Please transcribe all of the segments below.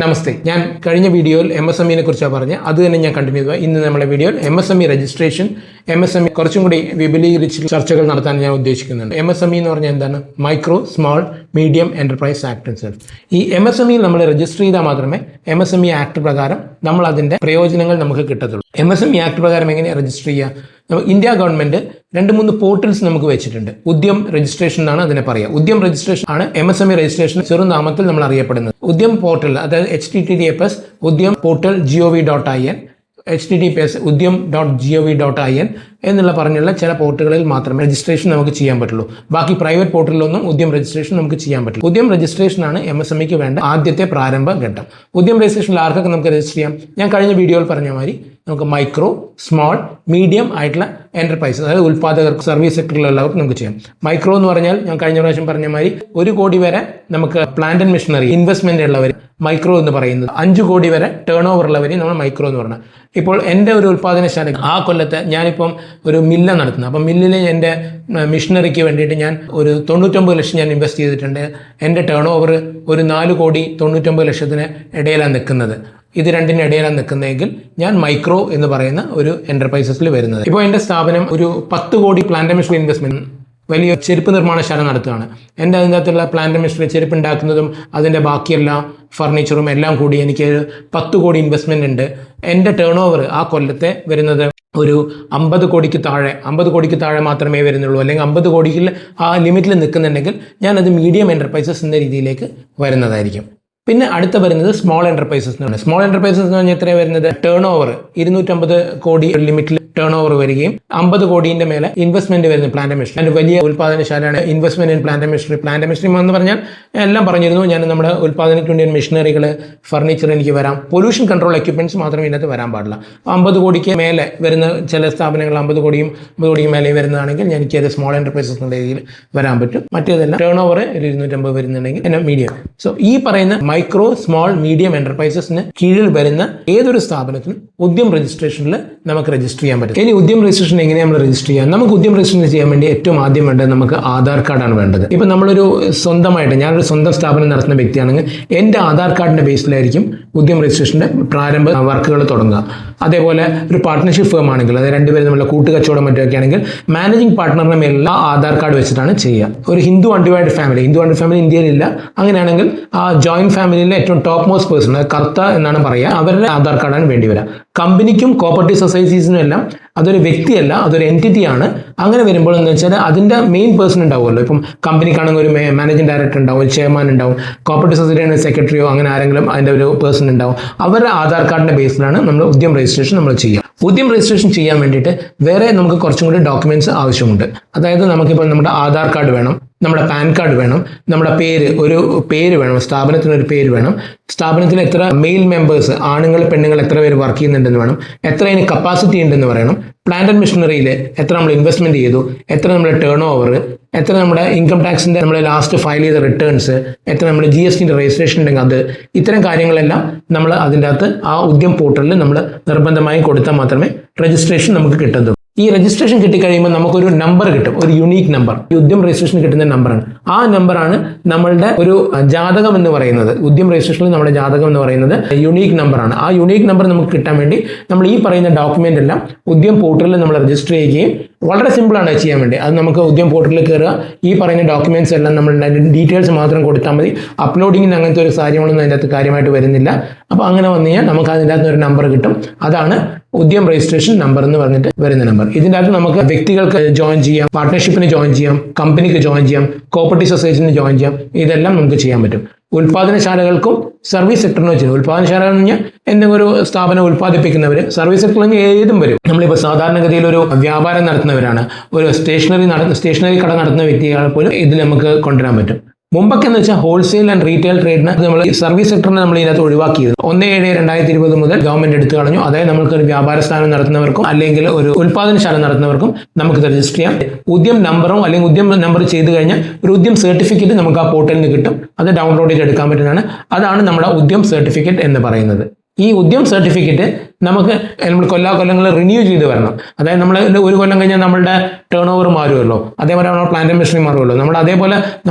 നമസ്തേ. ഞാൻ കഴിഞ്ഞ വീഡിയോയിൽ MSME കുറിച്ചാണ് പറഞ്ഞത്. അത് തന്നെ ഞാൻ കണ്ടിന്യൂ ചെയ്യുക. ഇന്ന് നമ്മുടെ വീഡിയോയിൽ MSME രജിസ്ട്രേഷൻ, MSME കുറച്ചും കൂടി വിപുലീകരിച്ച് ചർച്ചകൾ നടത്താൻ ഞാൻ ഉദ്ദേശിക്കുന്നുണ്ട്. MSME എന്ന് പറഞ്ഞാൽ എന്താണ്? Micro small medium enterprise act and self. ഈ MSME നമ്മൾ രജിസ്റ്റർ ചെയ്താൽ മാത്രമേ MSME ആക്ട് പ്രകാരം നമ്മൾ അതിൻ്റെ പ്രയോജനങ്ങൾ നമുക്ക് കിട്ടത്തുള്ളൂ. MSME ആക്ട് പ്രകാരം എങ്ങനെയാണ് രജിസ്റ്റർ ചെയ്യുക? ഇന്ത്യ ഗവൺമെൻറ് 2-3 പോർട്ടൽസ് നമുക്ക് വെച്ചിട്ടുണ്ട്. ഉദ്യം രജിസ്ട്രേഷൻ എന്നാണ് അതിനെ പറയുക. ഉദ്യം രജിസ്ട്രേഷൻ ആണ് MSME രജിസ്ട്രേഷൻ ചെറുനാമത്തിൽ നമ്മൾ അറിയപ്പെടുന്നത്. ഉദ്യം പോർട്ടൽ, അതായത് https udyam.gov.in, https udyam.gov.in എന്നുള്ള പറഞ്ഞുള്ള ചില പോർട്ടുകളിൽ മാത്രമേ രജിസ്ട്രേഷൻ നമുക്ക് ചെയ്യാൻ പറ്റുള്ളൂ. ബാക്കി പ്രൈവറ്റ് പോർട്ടലിലൊന്നും ഉദ്യം രജിസ്ട്രേഷൻ നമുക്ക് ചെയ്യാൻ പറ്റില്ല. ഉദ്യം രജിസ്ട്രേഷനാണ് MSMEക്ക് വേണ്ട ആദ്യത്തെ പ്രാരംഭ ഘട്ടം. ഉദ്യം രജിസ്ട്രേഷനിൽ ആർക്കൊക്കെ നമുക്ക് രജിസ്റ്റർ ചെയ്യാം? ഞാൻ കഴിഞ്ഞ വീഡിയോയിൽ പറഞ്ഞ മാതിരി നമുക്ക് മൈക്രോ സ്മോൾ മീഡിയം ആയിട്ടുള്ള എൻ്റർപ്രൈസ്, അതായത് ഉൽപ്പാദകർക്ക്, സർവീസ് സെക്ടറിലുള്ളവർക്ക് നമുക്ക് ചെയ്യാം. മൈക്രോ എന്ന് പറഞ്ഞാൽ ഞാൻ കഴിഞ്ഞ പ്രാവശ്യം പറഞ്ഞ മാതിരി 1 കോടി വരെ നമുക്ക് പ്ലാന്റ് ആൻഡ് മെഷീനറി ഇൻവെസ്റ്റ്മെന്റ് ഉള്ളവർ മൈക്രോ എന്ന് പറയുന്നത്. 5 കോടി വരെ ടേൺ ഓവർ ഉള്ളവരെയും നമ്മൾ മൈക്രോ എന്ന് പറഞ്ഞാൽ. ഇപ്പോൾ എൻ്റെ ഒരു ഉൽപ്പാദനശാല ആ കൊല്ലത്തെ ഞാനിപ്പം ഒരു മില്ല നടത്തുന്നത്. അപ്പം മില്ലിൽ എൻ്റെ മെഷീനറിക്ക് വേണ്ടിയിട്ട് ഞാൻ ഒരു 99 ലക്ഷം ഞാൻ ഇൻവെസ്റ്റ് ചെയ്തിട്ടുണ്ട്. എൻ്റെ ടേൺ ഓവർ ഒരു 4 കോടി 99 ലക്ഷത്തിന് ഇടയിലാണ് നിൽക്കുന്നത്. ഇത് രണ്ടിന് ഇടയിലാണ് നിൽക്കുന്നതെങ്കിൽ ഞാൻ മൈക്രോ എന്ന് പറയുന്ന ഒരു എൻ്റർപ്രൈസസിൽ വരുന്നത്. ഇപ്പോൾ എൻ്റെ സ്ഥാപനം ഒരു 10 കോടി പ്ലാന്റ് മെഷീനറി ഇൻവെസ്റ്റ്മെൻറ്റ് വലിയ ചെരുപ്പ് നിർമ്മാണശാല നടത്തുകയാണ്. എൻ്റെ അതിൻ്റെ അകത്തുള്ള പ്ലാന്റ് മെഷീനറി, ചെരുപ്പ് ഉണ്ടാക്കുന്നതും അതിൻ്റെ ബാക്കിയെല്ലാം ഫർണിച്ചറും എല്ലാം കൂടി എനിക്ക് 10 കോടി ഇൻവെസ്റ്റ്മെൻ്റ് ഉണ്ട്. എൻ്റെ ടേൺ ഓവർ ആ കൊല്ലത്തെ വരുന്നത് ഒരു 50 കോടിക്ക് താഴെ മാത്രമേ വരുന്നുള്ളൂ. അല്ലെങ്കിൽ 50 കോടിയിൽ ആ ലിമിറ്റിൽ നിൽക്കുന്നുണ്ടെങ്കിൽ ഞാനത് മീഡിയം എൻ്റർപ്രൈസസ് എന്ന രീതിയിലേക്ക് വരുന്നതായിരിക്കും. പിന്നെ അടുത്ത വരുന്നത് സ്മോൾ എൻ്റർപ്രൈസസ് എന്നാണ്. സ്മോൾ എൻ്റർപ്രൈസസ് എന്ന് പറഞ്ഞാൽ എത്രയാണ് വരുന്നത്? ടേൺ ഓവർ 250 കോടി ലിമിറ്റിൽ ടേൺ ഓവർ വരികയും 50 കോടിൻ്റെ മേലെ ഇൻവെസ്റ്റ്മെന്റ് വരുന്നത് പ്ലാന്റ് മെഷീനറി. അതിൻ്റെ വലിയ ഉൽപ്പാദനശാലയാണ് investment in plant machinery. Plant machinery എന്ന് പറഞ്ഞാൽ എല്ലാം പറഞ്ഞിരുന്നു. ഞാൻ നമ്മുടെ ഉൽപ്പാദനത്തിന് വേണ്ടി മെഷീനറികൾ, ഫർണിച്ചർ എനിക്ക് വരാം. പൊല്യൂഷൻ കൺട്രോൾ എക്യുപ്മെന്റ്സ് മാത്രമേ ഇതിനകത്ത് വരാൻ പാടില്ല. 50 കോടിക്ക് മേലെ വരുന്ന ചില സ്ഥാപനങ്ങൾ 50 കോടിയും മേലെ വരുന്നതാണെങ്കിൽ എനിക്ക് അത് സ്മോൾ എൻ്റർപ്രൈസസ് എന്ന രീതിയിൽ വരാൻ പറ്റും. മറ്റേതെല്ലാം ടേൺ ഓവർ 250 വരുന്നുണ്ടെങ്കിൽ എന്നെ മീഡിയം. സോ ഈ പറയുന്ന മൈക്രോ സ്മോൾ മീഡിയം എൻ്റർപ്രൈസസിന് കീഴിൽ വരുന്ന ഏതൊരു സ്ഥാപനത്തിനും ഉദ്യം രജിസ്ട്രേഷനിൽ നമുക്ക് രജിസ്റ്റർ ചെയ്യാൻ പറ്റും. ഇനി ഉദ്യം രജിസ്ട്രേഷൻ എങ്ങനെയാണ് നമ്മൾ രജിസ്റ്റർ ചെയ്യാം? നമുക്ക് ഉദ്യം രജിസ്ട്രേഷൻ ചെയ്യാൻ വേണ്ടി ഏറ്റവും ആദ്യം വേണ്ടത് നമുക്ക് ആധാർ കാർഡാണ് വേണ്ടത്. ഇപ്പം നമ്മളൊരു സ്വന്തമായിട്ട്, ഞാനൊരു സ്വന്തം സ്ഥാപനം നടത്തുന്ന വ്യക്തിയാണെങ്കിൽ എൻ്റെ ആധാർ കാർഡിൻ്റെ ബേസിലായിരിക്കും ഉദ്യം രജിസ്ട്രേഷൻ്റെ പ്രാരംഭ വർക്കുകൾ തുടങ്ങുക. അതേപോലെ ഒരു പാർട്ട്ണർഷിപ്പ് ഫേം ആണെങ്കിൽ, അതായത് രണ്ടുപേരും നമ്മളെ കൂട്ടുകച്ചവടം മറ്റൊക്കെ ആണെങ്കിൽ മാനേജിംഗ് പാർട്ട്ണറിൻ്റെ മേലുള്ള ആധാർ കാർഡ് വെച്ചിട്ടാണ് ചെയ്യുക. ഒരു ഹിന്ദു അൺഡിവൈഡഡ് ഫാമിലി ഇന്ത്യയിലില്ല, അങ്ങനെയാണെങ്കിൽ ആ ജോയിന്റ് ഫാമിലിയിലെ ഏറ്റവും ടോപ്പ് മോസ്റ്റ് പേഴ്സൺ, കർത്ത എന്നാണ് പറയുക, അവരുടെ ആധാർ കാർഡാണ് വേണ്ടി വരിക. കമ്പനിക്കും കോപ്പറേറ്റീവ് സൊസൈറ്റീസിനും എല്ലാം അതൊരു വ്യക്തിയല്ല, അതൊരു എൻറ്റിറ്റിയാണ്. അങ്ങനെ വരുമ്പോൾ എന്ന് വെച്ചാൽ അതിൻ്റെ മെയിൻ പേഴ്സൺ ഉണ്ടാവുമല്ലോ. ഇപ്പം കമ്പനിക്കാണെങ്കിൽ ഒരു മാനേജിംഗ് ഡയറക്ടർ ഉണ്ടാവും, ഒരു ചെയർമാൻ ഉണ്ടാവും, കോപ്പറേറ്റീവ് സൊസൈറ്റിയുടെ സെക്രട്ടറിയോ അങ്ങനെ ആരെങ്കിലും അതിൻ്റെ ഒരു പേഴ്സൺ ഉണ്ടാവും. അവരുടെ ആധാർ കാർഡിൻ്റെ ബേസിലാണ് നമ്മൾ ഉദ്യം രജിസ്ട്രേഷൻ നമ്മൾ ചെയ്യുക. ഉദ്യം രജിസ്ട്രേഷൻ ചെയ്യാൻ വേണ്ടിയിട്ട് വേറെ നമുക്ക് കുറച്ചും കൂടി ഡോക്യുമെൻറ്റ്സ് ആവശ്യമുണ്ട്. അതായത് നമുക്കിപ്പോൾ നമ്മുടെ ആധാർ കാർഡ് വേണം, നമ്മുടെ പാൻ കാർഡ് വേണം, നമ്മുടെ ഒരു പേര് വേണം, സ്ഥാപനത്തിനൊരു പേര് വേണം, സ്ഥാപനത്തിൽ എത്ര മെയിൽ മെമ്പേഴ്സ്, ആണുങ്ങൾ പെണ്ണുങ്ങൾ എത്ര പേര് വർക്ക് ചെയ്യുന്നുണ്ടെന്ന് വേണം, എത്ര അതിന് കപ്പാസിറ്റി ഉണ്ടെന്ന് പറയണം, പ്ലാന്റ് ആൻഡ് മെഷീനറിയിൽ എത്ര നമ്മൾ ഇൻവെസ്റ്റ്മെന്റ് ചെയ്തു, എത്ര നമ്മുടെ ടേൺ ഓവർ, എത്ര നമ്മുടെ ഇൻകം ടാക്സിൻ്റെ നമ്മൾ ലാസ്റ്റ് ഫയൽ ചെയ്ത റിട്ടേൺസ്, എത്ര നമ്മുടെ GSTൻ്റെ രജിസ്ട്രേഷൻ ഉണ്ടെങ്കിൽ അത്, ഇത്തരം കാര്യങ്ങളെല്ലാം നമ്മൾ അതിൻ്റെ അകത്ത് ആ ഉദ്യം പോർട്ടലിൽ നമ്മൾ നിർബന്ധമായും കൊടുത്താൽ മാത്രമേ രജിസ്ട്രേഷൻ നമുക്ക് കിട്ടുള്ളൂ. ഈ രജിസ്ട്രേഷൻ കിട്ടിക്കഴിയുമ്പോൾ നമുക്കൊരു നമ്പർ കിട്ടും, ഒരു യുണീക്ക് നമ്പർ. ഉദ്യം രജിസ്ട്രേഷൻ കിട്ടുന്ന നമ്പറാണ്. ആ നമ്പറാണ് നമ്മളുടെ ഒരു ജാതകം എന്ന് പറയുന്നത്. ഉദ്യം രജിസ്ട്രേഷനിൽ നമ്മുടെ ജാതകം എന്ന് പറയുന്നത് യുണീക്ക് നമ്പറാണ്. ആ യുണീക്ക് നമ്പർ നമുക്ക് കിട്ടാൻ വേണ്ടി നമ്മൾ ഈ പറയുന്ന ഡോക്യുമെന്റ് എല്ലാം ഉദ്യം പോർട്ടലിൽ നമ്മൾ രജിസ്റ്റർ ചെയ്യുകയും, വളരെ സിമ്പിളാണ് ചെയ്യാൻ വേണ്ടി. അത് നമുക്ക് ഉദ്യം പോർട്ടലിൽ കയറുക, ഈ പറയുന്ന ഡോക്യുമെന്റ്സ് എല്ലാം നമ്മൾ ഡീറ്റെയിൽസ് മാത്രം കൊടുത്താൽ മതി. അപ്ലോഡിങ്ങിന് അങ്ങനത്തെ ഒരു കാര്യങ്ങളൊന്നും അതിൻ്റെ അകത്ത് കാര്യമായിട്ട് വരുന്നില്ല. അപ്പോൾ അങ്ങനെ വന്നു കഴിഞ്ഞാൽ നമുക്ക് അതിൻ്റെ അകത്ത് ഒരു നമ്പർ കിട്ടും. അതാണ് ഉദ്യം രജിസ്ട്രേഷൻ നമ്പർ എന്ന് പറഞ്ഞിട്ട് വരുന്ന നമ്പർ. ഇതിൻ്റെ അകത്ത് നമുക്ക് വ്യക്തികൾക്ക് ജോയിൻ ചെയ്യാം, പാർട്ട്ണർഷിപ്പിന് ജോയിൻ ചെയ്യാം, കമ്പനിക്ക് ജോയിൻ ചെയ്യാം, കോപ്പറേറ്റീവ് സൊസൈറ്റിന് ജോയിൻ ചെയ്യാം. ഇതെല്ലാം നമുക്ക് ചെയ്യാൻ പറ്റും. ഉൽപ്പാദനശാലകൾക്കും സർവീസ് സെക്ടറിനും ചെയ്യാം. ഉൽപ്പാദനശാല എന്ന് പറഞ്ഞാൽ എന്തെങ്കിലും ഒരു സ്ഥാപനം ഉൽപ്പാദിപ്പിക്കുന്നവർ, സർവീസ് സെക്ടറിൽ ഏതും വരും. നമ്മളിപ്പോൾ സാധാരണഗതിയിൽ ഒരു വ്യാപാരം നടത്തുന്നവരാണ്, ഒരു സ്റ്റേഷനറി കട നടത്തുന്ന വ്യക്തികളെ പോലും ഇതിൽ നമുക്ക് കൊണ്ടുവരാൻ പറ്റും. മുമ്പൊക്കെ എന്ന് വെച്ചാൽ ഹോൾസെയിൽ ആൻഡ് റീറ്റെയിൽ ട്രേഡിന് നമ്മൾ സർവീസ് സെക്ടറിനെ നമ്മൾ ഇതിനകത്ത് ഒഴിവാക്കിയത് 1/7/2020 മുതൽ ഗവൺമെന്റ് എടുത്തു കളഞ്ഞു. അതായത് നമുക്ക് ഒരു വ്യാപാര സ്ഥാനം നടത്തുന്നവർക്കും അല്ലെങ്കിൽ ഒരു ഉൽപ്പാദനശാല നടത്തുന്നവർക്കും നമുക്ക് രജിസ്റ്റർ ചെയ്യാം. ഉദ്യം നമ്പറോ അല്ലെങ്കിൽ ഉദ്യം നമ്പർ ചെയ്ത് കഴിഞ്ഞാൽ ഒരു ഉദ്യം സർട്ടിഫിക്കറ്റ് നമുക്ക് ആ പോർട്ടലിൽ നിന്ന് കിട്ടും. അത് ഡൗൺലോഡ് ചെയ്ത് എടുക്കാൻ പറ്റുന്നതാണ്. അതാണ് നമ്മുടെ ഉദ്യം സർട്ടിഫിക്കറ്റ് എന്ന് പറയുന്നത്. ഈ ഉദ്യം സർട്ടിഫിക്കറ്റ് നമുക്ക് നമ്മൾ കൊല്ലങ്ങൾ റിന്യൂ ചെയ്ത് വരണം. അതായത് നമ്മൾ ഒരു കൊല്ലം കഴിഞ്ഞാൽ നമ്മളുടെ ടേൺ ഓവർ മാറുമല്ലോ, അതേപോലെ നമ്മൾ പ്ലാന്റ് ആൻഡ് മെഷീനറി മാറുമല്ലോ. അതേപോലെ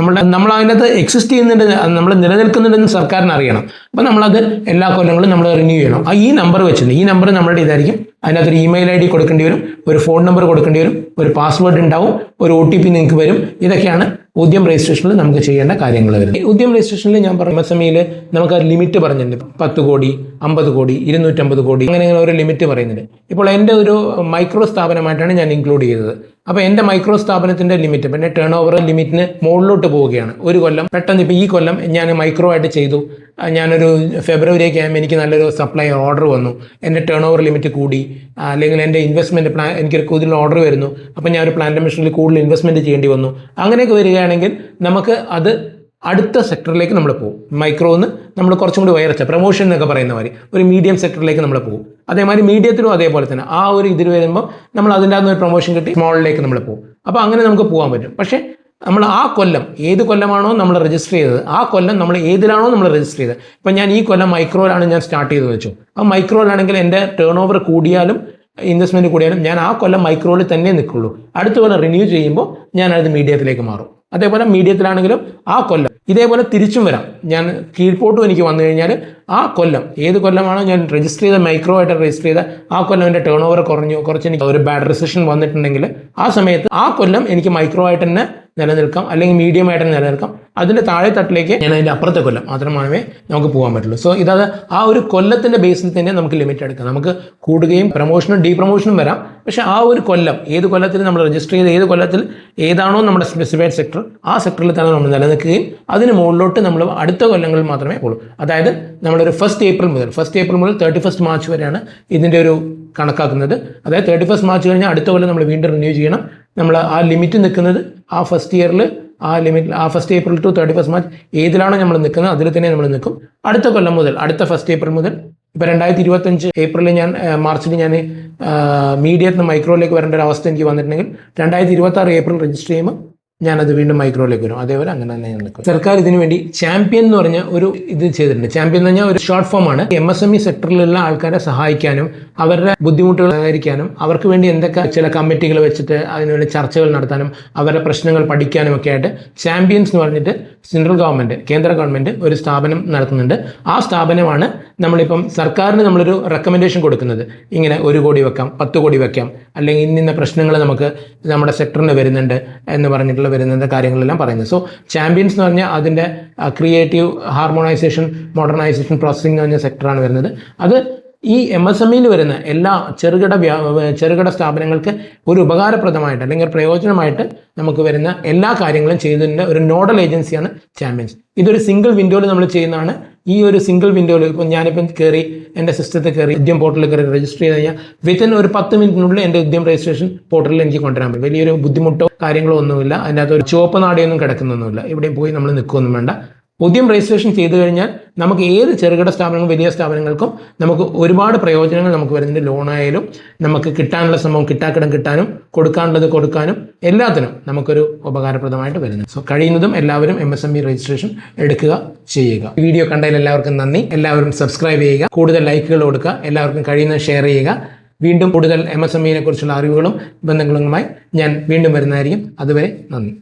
നമ്മൾ അതിനകത്ത് എക്സിസ്റ്റ് ചെയ്യുന്നുണ്ട്, നമ്മൾ നിലനിൽക്കുന്നുണ്ടെന്ന് സർക്കാരിന് അറിയണം. അപ്പം നമ്മളത് എല്ലാ കൊല്ലങ്ങളും നമ്മൾ റിന്യൂ ചെയ്യണം. ഈ നമ്പർ വെച്ചിട്ടുണ്ട്, ഈ നമ്പർ നമ്മളുടെ ഇതായിരിക്കും. അതിനകത്തൊരു ഇമെയിൽ ID കൊടുക്കേണ്ടി വരും, ഒരു ഫോൺ നമ്പർ കൊടുക്കേണ്ടി വരും, ഒരു പാസ്വേഡ് ഉണ്ടാവും, ഒരു OTP നിങ്ങൾക്ക് വരും. ഇതൊക്കെയാണ് ഉദ്യം രജിസ്ട്രേഷനിൽ നമുക്ക് ചെയ്യേണ്ട കാര്യങ്ങൾ വരുന്നത്. ഉദ്യം രജിസ്ട്രേഷനിൽ ഞാൻ പറഞ്ഞു MSMEയിൽ നമുക്ക് ലിമിറ്റ് പറഞ്ഞിട്ടുണ്ട്. 10 കോടി, 50 കോടി, 250 കോടി, അങ്ങനെ ഒരു ലിമിറ്റ് പറയുന്നുണ്ട്. ഇപ്പോൾ എൻ്റെ ഒരു മൈക്രോ സ്ഥാപനമായിട്ടാണ് ഞാൻ ഇൻക്ലൂഡ് ചെയ്തത്. അപ്പോൾ എൻ്റെ മൈക്രോ സ്ഥാപനത്തിൻ്റെ ലിമിറ്റ് പിന്നെ ടേൺ ഓവർ ലിമിറ്റിന് മുകളിലോട്ട് പോവുകയാണ്. ഒരു കൊല്ലം പെട്ടെന്ന് ഇപ്പോൾ ഈ കൊല്ലം ഞാൻ മൈക്രോ ആയിട്ട് ചെയ്തു, ഞാനൊരു ഫെബ്രുവരിയൊക്കെ ആകുമ്പോൾ എനിക്ക് നല്ലൊരു സപ്ലൈ ഓർഡർ വന്നു, എൻ്റെ ടേൺ ഓവർ ലിമിറ്റ് കൂടി, അല്ലെങ്കിൽ എൻ്റെ ഇൻവെസ്റ്റ്മെൻറ്റ് പ്ലാൻ എനിക്കൊരു കൂടുതൽ ഓർഡർ വരുന്നു, അപ്പോൾ ഞാൻ ഒരു പ്ലാന്റ് മെഷീനിൽ കൂടുതൽ ഇൻവെസ്റ്റ്മെൻറ്റ് ചെയ്യേണ്ടി വന്നു. അങ്ങനെയൊക്കെ വരികയാണെങ്കിൽ നമുക്ക് അത് അടുത്ത സെക്ടറിലേക്ക് നമ്മൾ പോകും. മൈക്രോന്ന് നമ്മൾ കുറച്ചും കൂടി ഉയർച്ച പ്രൊമോഷൻ എന്നൊക്കെ പറയുന്ന മാതിരി ഒരു മീഡിയം സെക്ടറിലേക്ക് നമ്മൾ പോകും. അതേമാതിരി മീഡിയത്തിലും അതേപോലെ തന്നെ ആ ഒരു ഇതിൽ വരുമ്പോൾ നമ്മൾ അതിൻ്റെ അകത്ത് ഒരു പ്രൊമോഷൻ കിട്ടി സ്മോളിലേക്ക് നമ്മൾ പോകും. അപ്പോൾ അങ്ങനെ നമുക്ക് പോകാൻ പറ്റും. പക്ഷേ നമ്മൾ ആ കൊല്ലം ഏത് കൊല്ലമാണോ നമ്മൾ രജിസ്റ്റർ ചെയ്തത്, ആ കൊല്ലം നമ്മൾ ഏതിലാണോ നമ്മൾ രജിസ്റ്റർ ചെയ്തത്. ഇപ്പം ഞാൻ ഈ കൊല്ലം മൈക്രോയിലാണ് ഞാൻ സ്റ്റാർട്ട് ചെയ്തത് വെച്ചു. ആ മൈക്രോയിലാണെങ്കിൽ എൻ്റെ ടേൺ ഓവർ കൂടിയാലും ഇൻവെസ്റ്റ്മെൻറ്റ് കൂടിയാലും ഞാൻ ആ കൊല്ലം മൈക്രോയിൽ തന്നെ നിൽക്കുള്ളൂ. അടുത്ത കൊല്ലം റിന്യൂ ചെയ്യുമ്പോൾ ഞാൻ അത് മീഡിയത്തിലേക്ക് മാറും. അതേപോലെ മീഡിയത്തിലാണെങ്കിലും ആ കൊല്ലം ഇതേപോലെ തിരിച്ചും വരാം. ഞാൻ കീഴ്പോട്ടും എനിക്ക് വന്നു കഴിഞ്ഞാൽ ആ കൊല്ലം ഏത് കൊല്ലമാണോ ഞാൻ രജിസ്റ്റർ ചെയ്ത മൈക്രോ ആയിട്ട് രജിസ്റ്റർ ചെയ്ത ആ കൊല്ലം എൻ്റെ ടേൺ ഓവർ കുറച്ച് എനിക്ക് ഒരു ബാഡ് റിസഷൻ വന്നിട്ടുണ്ടെങ്കിൽ ആ സമയത്ത് ആ കൊല്ലം എനിക്ക് മൈക്രോ ആയിട്ട് തന്നെ നിലനിൽക്കാം, അല്ലെങ്കിൽ മീഡിയം ആയിട്ട് നിലനിൽക്കാം. അതിൻ്റെ താഴെ തട്ടിലേക്ക് ഞാൻ അതിൻ്റെ അപ്പുറത്തെ കൊല്ലം മാത്രമേ നമുക്ക് പോകാൻ പറ്റുള്ളൂ. സോ ഇതത് ആ ഒരു കൊല്ലത്തിൻ്റെ ബേസിൽ തന്നെ നമുക്ക് ലിമിറ്റ് എടുക്കാം. നമുക്ക് കൂടുകയും പ്രൊമോഷനും ഡീപ്രൊമോഷനും വരാം. പക്ഷേ ആ ഒരു കൊല്ലം ഏത് കൊല്ലത്തിൽ നമ്മൾ രജിസ്റ്റർ ചെയ്ത് ഏത് കൊല്ലത്തിൽ ഏതാണോ നമ്മുടെ സ്പെസിഫൈഡ് സെക്ടർ ആ സെക്ടറിൽ തന്നെ നമ്മൾ നിലനിൽക്കുകയും അതിന് മുകളിലോട്ട് നമ്മൾ അടുത്ത കൊല്ലങ്ങളിൽ മാത്രമേ ഉള്ളൂ. അതായത് നമ്മളൊരു 1 ഏപ്രിൽ മുതൽ 31 മാർച്ച് വരെയാണ് ഇതിൻ്റെ ഒരു കണക്കാക്കുന്നത്. അതായത് 31 മാർച്ച് കഴിഞ്ഞാൽ അടുത്ത കൊല്ലം നമ്മൾ വീണ്ടും റിന്യൂ ചെയ്യണം. നമ്മൾ ആ ലിമിറ്റ് നിൽക്കുന്നത് ആ ഫസ്റ്റ് ഇയറിൽ ആ ലിമിറ്റ് ആ 1 ഏപ്രിൽ ടു 31 മാർച്ച് ഏതിലാണോ നമ്മൾ നിൽക്കുന്നത് അതിൽ തന്നെ നമ്മൾ നിൽക്കും. അടുത്ത കൊല്ലം മുതൽ അടുത്ത 1 ഏപ്രിൽ മുതൽ ഇപ്പോൾ 2025 ഏപ്രിലിൽ മാർച്ചിൽ ഞാൻ മീഡിയത്തിൽ നിന്ന് മൈക്രോയിലേക്ക് വരേണ്ട ഒരു അവസ്ഥ എനിക്ക് വന്നിട്ടുണ്ടെങ്കിൽ 2026 ഏപ്രിൽ രജിസ്റ്റർ ചെയ്യുമ്പോൾ ഞാനത് വീണ്ടും മൈക്രോയിലേക്ക് വരും. അതേപോലെ അങ്ങനെ തന്നെ ഞാൻ നിൽക്കും. സർക്കാർ ഇതിനു വേണ്ടി ചാമ്പ്യൻ എന്ന് പറഞ്ഞ ഒരു ഇത് ചെയ്തിട്ടുണ്ട്. ചാമ്പ്യൻ എന്ന് പറഞ്ഞാൽ ഒരു ഷോർട്ട് ഫോം ആണ്. MSME സെക്ടറിലുള്ള ആൾക്കാരെ സഹായിക്കാനും അവരുടെ ബുദ്ധിമുട്ടുകൾ പരിഹരിക്കാനും അവർക്ക് വേണ്ടി എന്തൊക്കെ ചില കമ്മിറ്റികൾ വെച്ചിട്ട് അതിനുവേണ്ടി ചർച്ചകൾ നടത്താനും അവരുടെ പ്രശ്നങ്ങൾ പഠിക്കാനും ഒക്കെ ആയിട്ട് ചാമ്പ്യൻസ് എന്ന് പറഞ്ഞിട്ട് സെൻട്രൽ ഗവൺമെൻറ് കേന്ദ്ര ഗവൺമെൻറ് ഒരു സ്ഥാപനം നടത്തുന്നുണ്ട്. ആ സ്ഥാപനമാണ് നമ്മളിപ്പം സർക്കാരിന് നമ്മളൊരു റെക്കമെൻഡേഷൻ കൊടുക്കുന്നത്. ഇങ്ങനെ 1 കോടി വെക്കാം, 10 കോടി വെക്കാം, അല്ലെങ്കിൽ ഇന്ന പ്രശ്നങ്ങൾ നമുക്ക് നമ്മുടെ സെക്ടറിന് വരുന്നുണ്ട് എന്ന് പറഞ്ഞിട്ടുള്ള വരുന്ന കാര്യങ്ങളെല്ലാം പറയുന്നത്. സോ ചാമ്പ്യൻസ് എന്ന് പറഞ്ഞാൽ അതിൻ്റെ ക്രിയേറ്റീവ് ഹാർമോണൈസേഷൻ മോഡേണൈസേഷൻ പ്രോസസ്സിംഗ് എന്ന് പറഞ്ഞ സെക്ടറാണ് വരുന്നത്. അത് ഈ MSMEയിൽ വരുന്ന എല്ലാ ചെറുകിട സ്ഥാപനങ്ങൾക്ക് ഒരു ഉപകാരപ്രദമായിട്ട് അല്ലെങ്കിൽ പ്രയോജനമായിട്ട് നമുക്ക് വരുന്ന എല്ലാ കാര്യങ്ങളും ചെയ്യുന്നതിൻ്റെ ഒരു നോഡൽ ഏജൻസിയാണ് ചാമ്പ്യൻസ്. ഇതൊരു സിംഗിൾ വിൻഡോയിൽ നമ്മൾ ചെയ്യുന്നതാണ്. ഈ ഒരു സിംഗിൾ വിൻഡോയിൽ ഇപ്പോൾ ഞാനിപ്പം കയറി എൻ്റെ സിസ്റ്റത്തിൽ കയറി ഉദ്യം പോർട്ടലിൽ കയറി രജിസ്റ്റർ ചെയ്ത് കഴിഞ്ഞാൽ വിത്തിൻ ഒരു 10 മിനിറ്റിനുള്ളിൽ എൻ്റെ ഉദ്യം രജിസ്ട്രേഷൻ പോർട്ടലിൽ എനിക്ക് കൊണ്ടുവരാൻ പറ്റും. വലിയൊരു ബുദ്ധിമുട്ടോ കാര്യങ്ങളോ ഒന്നുമില്ല. അതിൻ്റെ അകത്ത് ഒരു ചുവപ്പ് നാടിയൊന്നും കിടക്കുന്നൊന്നുമില്ല. ഇവിടെയും പോയി നമ്മൾ നിൽക്കുകയൊന്നും വേണ്ട. ഉദ്യം രജിസ്ട്രേഷൻ ചെയ്തു കഴിഞ്ഞാൽ നമുക്ക് ഏത് ചെറുകിട സ്ഥാപനങ്ങളും വലിയ സ്ഥാപനങ്ങൾക്കും നമുക്ക് ഒരുപാട് പ്രയോജനങ്ങൾ നമുക്ക് വരുന്നുണ്ട്. ലോണായാലും നമുക്ക് കിട്ടാനുള്ള സംഭവം കിട്ടാക്കിടം കിട്ടാനും കൊടുക്കാനുള്ളത് കൊടുക്കാനും എല്ലാത്തിനും നമുക്കൊരു ഉപകാരപ്രദമായിട്ട് വരുന്നു. സോ കഴിയുന്നതും എല്ലാവരും MSME രജിസ്ട്രേഷൻ എടുക്കുക, ചെയ്യുക. വീഡിയോ കണ്ടതിൽ എല്ലാവർക്കും നന്ദി. എല്ലാവരും സബ്സ്ക്രൈബ് ചെയ്യുക, കൂടുതൽ ലൈക്കുകൾ കൊടുക്കുക, എല്ലാവർക്കും കഴിയുന്നത് ഷെയർ ചെയ്യുക. വീണ്ടും കൂടുതൽ MSME കുറിച്ചുള്ള അറിവുകളും ബന്ധങ്ങളുമായി ഞാൻ വീണ്ടും വരുന്നതായിരിക്കും. അതുവരെ നന്ദി.